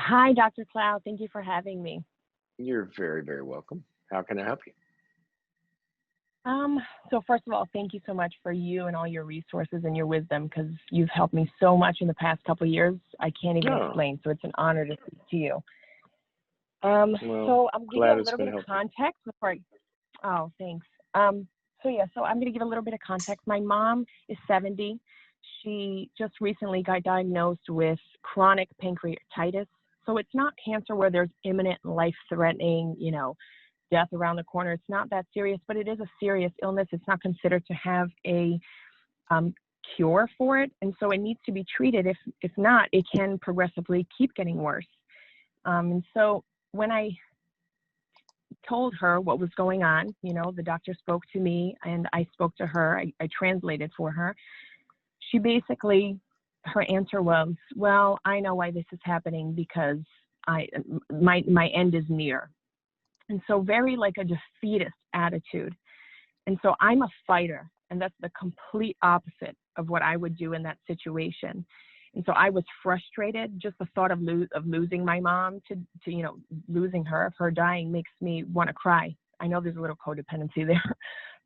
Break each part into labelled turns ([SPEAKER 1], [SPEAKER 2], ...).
[SPEAKER 1] Hi, Dr. Cloud. Thank you for having me.
[SPEAKER 2] You're very, very welcome. How can I help you?
[SPEAKER 1] Um, so first of all, thank you so much for you and all your resources and your wisdom because you've helped me so much in the past couple of years. I can't even
[SPEAKER 2] Oh,
[SPEAKER 1] explain. So it's an honor to speak to you.
[SPEAKER 2] well,
[SPEAKER 1] So I'm gonna give you
[SPEAKER 2] glad
[SPEAKER 1] a
[SPEAKER 2] it's
[SPEAKER 1] little
[SPEAKER 2] been
[SPEAKER 1] bit of
[SPEAKER 2] helpful.
[SPEAKER 1] context before oh, thanks. So I'm gonna give a little bit of context. My mom is 70. She just recently got diagnosed with chronic pancreatitis. So it's not cancer where there's imminent life-threatening, death around the corner. It's not that serious, but it is a serious illness. It's not considered to have a um, cure for it, and so it needs to be treated. If not, it can progressively keep getting worse. And so when I told her what was going on, the doctor spoke to me and I spoke to her. I translated for her. She basically, her answer was, "Well, I know why this is happening because my end is near." And so very like a defeatist attitude. And so I'm a fighter, and that's the complete opposite of what I would do in that situation. And so I was frustrated. Just the thought of losing my mom to losing her, of her dying, makes me want to cry. I know there's a little codependency there,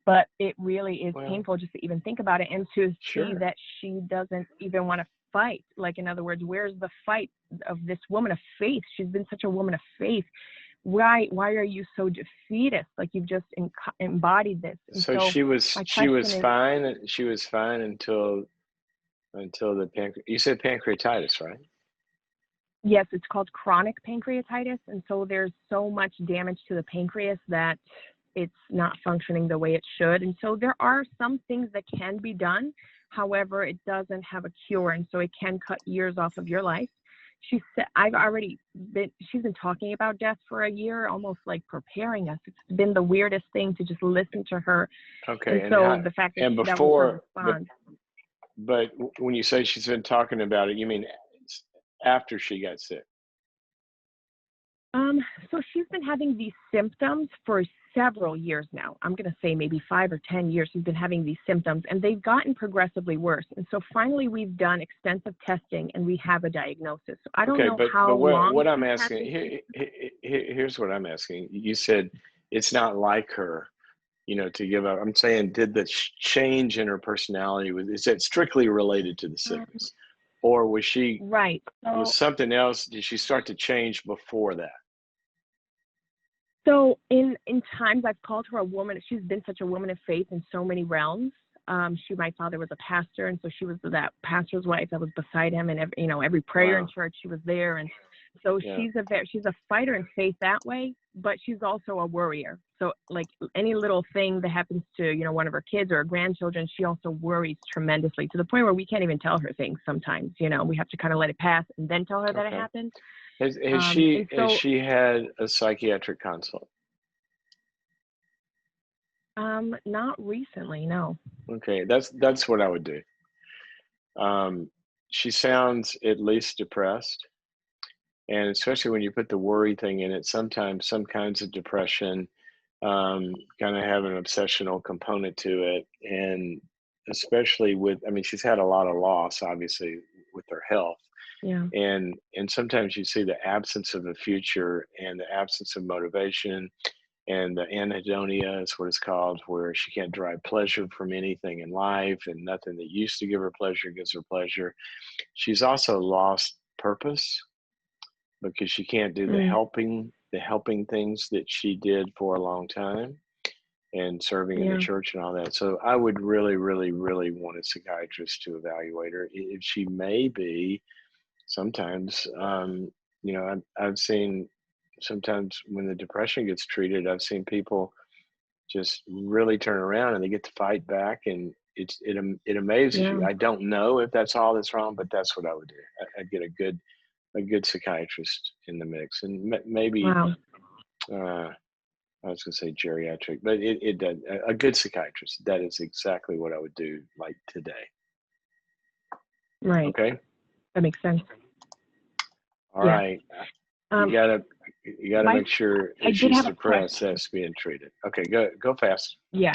[SPEAKER 1] but it really is
[SPEAKER 2] Well,
[SPEAKER 1] painful just to even think about it and to see
[SPEAKER 2] sure.
[SPEAKER 1] that she doesn't even want to fight. Like, in other words, where's the fight of this woman of faith? She's been such a woman of faith. Why are you so defeatist? Like, you've just embodied this. And
[SPEAKER 2] So
[SPEAKER 1] so
[SPEAKER 2] she was
[SPEAKER 1] my
[SPEAKER 2] she was
[SPEAKER 1] question is,
[SPEAKER 2] fine. She was fine until the you said pancreatitis, right?
[SPEAKER 1] yes, it's called chronic pancreatitis. And so there's so much damage to the pancreas that it's not functioning the way it should. And so there are some things that can be done. However, it doesn't have a cure. And so it can cut years off of your life. She said, she's been talking about death for a year, almost like preparing us. It's been the weirdest thing to just listen to her. And
[SPEAKER 2] Okay, and
[SPEAKER 1] so
[SPEAKER 2] how
[SPEAKER 1] the fact that
[SPEAKER 2] and
[SPEAKER 1] that was her
[SPEAKER 2] before,
[SPEAKER 1] response.
[SPEAKER 2] when you say she's been talking about it, you mean after she got sick?
[SPEAKER 1] Um, so she's been having these symptoms for several years now. I'm going to say maybe 5 or 10 years she's been having these symptoms, and they've gotten progressively worse. And so finally we've done extensive testing and we have a diagnosis. So I don't
[SPEAKER 2] Okay,
[SPEAKER 1] know
[SPEAKER 2] but
[SPEAKER 1] how
[SPEAKER 2] what
[SPEAKER 1] long
[SPEAKER 2] what I'm
[SPEAKER 1] she's had
[SPEAKER 2] asking
[SPEAKER 1] this.
[SPEAKER 2] here's what I'm asking. You said it's not like her, to give up. I'm saying, did the change in her personality, is that strictly related to the
[SPEAKER 1] Um,
[SPEAKER 2] sickness, or
[SPEAKER 1] right.
[SPEAKER 2] was something else? Did she start to change before that?
[SPEAKER 1] So in times I've called her a woman. She's been such a woman of faith in so many realms. My father was a pastor, and so she was that pastor's wife that was beside him, and every prayer in
[SPEAKER 2] Wow.
[SPEAKER 1] church she was there. And so
[SPEAKER 2] Yeah.
[SPEAKER 1] she's a fighter in faith that way, but she's also a worrier. So like any little thing that happens to one of her kids or her grandchildren, she also worries tremendously to the point where we can't even tell her things sometimes. We have to kind of let it pass and then tell her that it
[SPEAKER 2] Okay.
[SPEAKER 1] happened.
[SPEAKER 2] Has she
[SPEAKER 1] And so
[SPEAKER 2] had a psychiatric consult?
[SPEAKER 1] not recently, no.
[SPEAKER 2] Okay, that's what I would do. Um, she sounds at least depressed, and especially when you put the worry thing in it, sometimes some kinds of depression kind of have an obsessional component to it, and especially I mean, she's had a lot of loss, obviously, with her health,
[SPEAKER 1] Yeah.
[SPEAKER 2] and sometimes you see the absence of a future and the absence of motivation, and the anhedonia is what it's called, where she can't derive pleasure from anything in life, and nothing that used to give her pleasure gives her pleasure. She's also lost purpose because she can't do
[SPEAKER 1] Mm,
[SPEAKER 2] the helping things that she did for a long time, and serving in the
[SPEAKER 1] yeah.
[SPEAKER 2] church and all that. So I would really, really, really want a psychiatrist to evaluate her. If she may be, sometimes, I've seen sometimes when the depression gets treated, I've seen people just really turn around and they get to fight back, and it amazes
[SPEAKER 1] Yeah.
[SPEAKER 2] you. I don't know if that's all that's wrong, but that's what I would do. I'd get a good psychiatrist in the mix, and maybe
[SPEAKER 1] Wow.
[SPEAKER 2] uh, I was going to say geriatric, but it does a good psychiatrist. That is exactly what I would do, like today.
[SPEAKER 1] Right.
[SPEAKER 2] Okay,
[SPEAKER 1] That makes sense.
[SPEAKER 2] all
[SPEAKER 1] Yes.
[SPEAKER 2] right. You
[SPEAKER 1] Um,
[SPEAKER 2] gotta you gotta
[SPEAKER 1] my
[SPEAKER 2] make sure
[SPEAKER 1] I
[SPEAKER 2] if
[SPEAKER 1] did
[SPEAKER 2] she's
[SPEAKER 1] have a
[SPEAKER 2] depressed,
[SPEAKER 1] question.
[SPEAKER 2] that's being treated. Okay, go fast.
[SPEAKER 1] Yeah.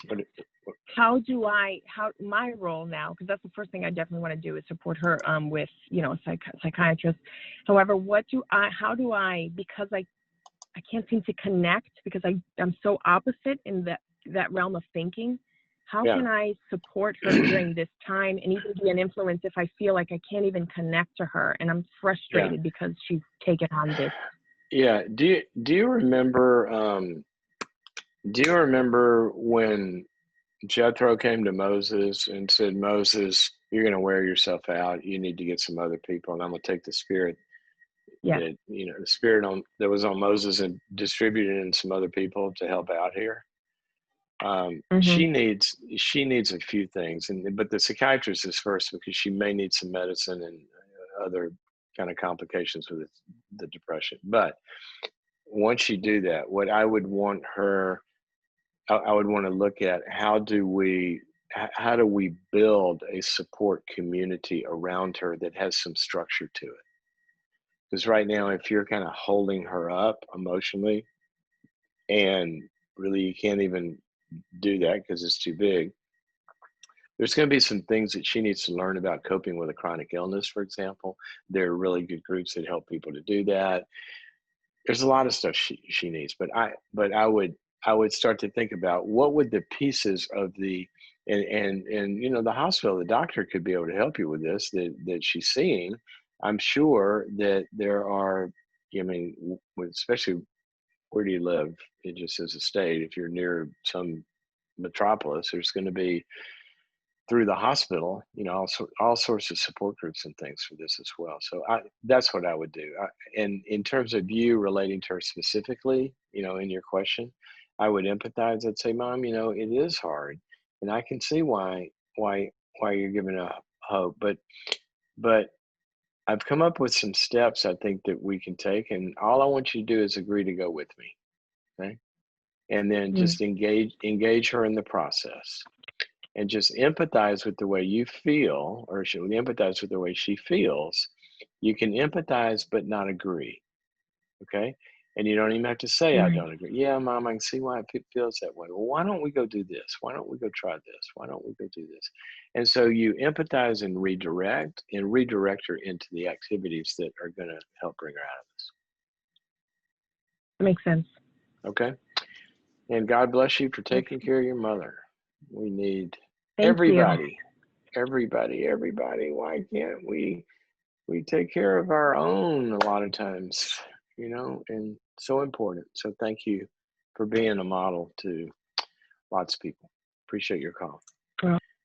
[SPEAKER 2] What?
[SPEAKER 1] my role now, because that's the first thing I definitely want to do is support her with, a psychiatrist. However, how do I, because I can't seem to connect because I'm so opposite in that realm of thinking. How
[SPEAKER 2] Yeah.
[SPEAKER 1] can I support her during this time and even be an influence if I feel like I can't even connect to her and I'm frustrated because she's taken on this?
[SPEAKER 2] Yeah. Do you remember when Jethro came to Moses and said, Moses, you're going to wear yourself out. You need to get some other people, and I'm going to take the spirit
[SPEAKER 1] Yeah.
[SPEAKER 2] that, the spirit that was on Moses and distribute it in some other people to help out here. She needs a few things, but the psychiatrist is first because she may need some medicine and other kind of complications with the depression. But once you do that, what I would want her, I would want to look at how do we build a support community around her that has some structure to it. Because right now, if you're kind of holding her up emotionally, and really you can't even do that because it's too big, there's going to be some things that she needs to learn about coping with a chronic illness, for example. There are really good groups that help people to do that. There's a lot of stuff she needs, but I would start to think about what would the pieces of the and the hospital, the doctor could be able to help you with this that she's seeing. I'm sure that there are, especially where do you live? It just as a state, if you're near some metropolis, there's going to be through the hospital, all sorts of support groups and things for this as well. So that's what I would do. And in terms of you relating to her specifically, in your question, I would empathize. I'd say, Mom, it is hard, and I can see why you're giving up hope. But I've come up with some steps I think that we can take, and all I want you to do is agree to go with me, okay? And then just engage her in the process. And just empathize with the way you feel, or she'll empathize with the way she feels. You can empathize but not agree, okay? And you don't even have to say, I don't agree. Yeah, Mom, I can see why it feels that way. Well, why don't we go do this? Why don't we go try this? Why don't we go do this? And so you empathize and redirect her into the activities that are going to help bring her out of this.
[SPEAKER 1] Makes sense.
[SPEAKER 2] Okay? And God bless you for taking care of your mother. We need
[SPEAKER 1] Thank
[SPEAKER 2] everybody. Why can't we take care of our own a lot of times, and so important. So thank you for being a model to lots of people. Appreciate your call.
[SPEAKER 1] You.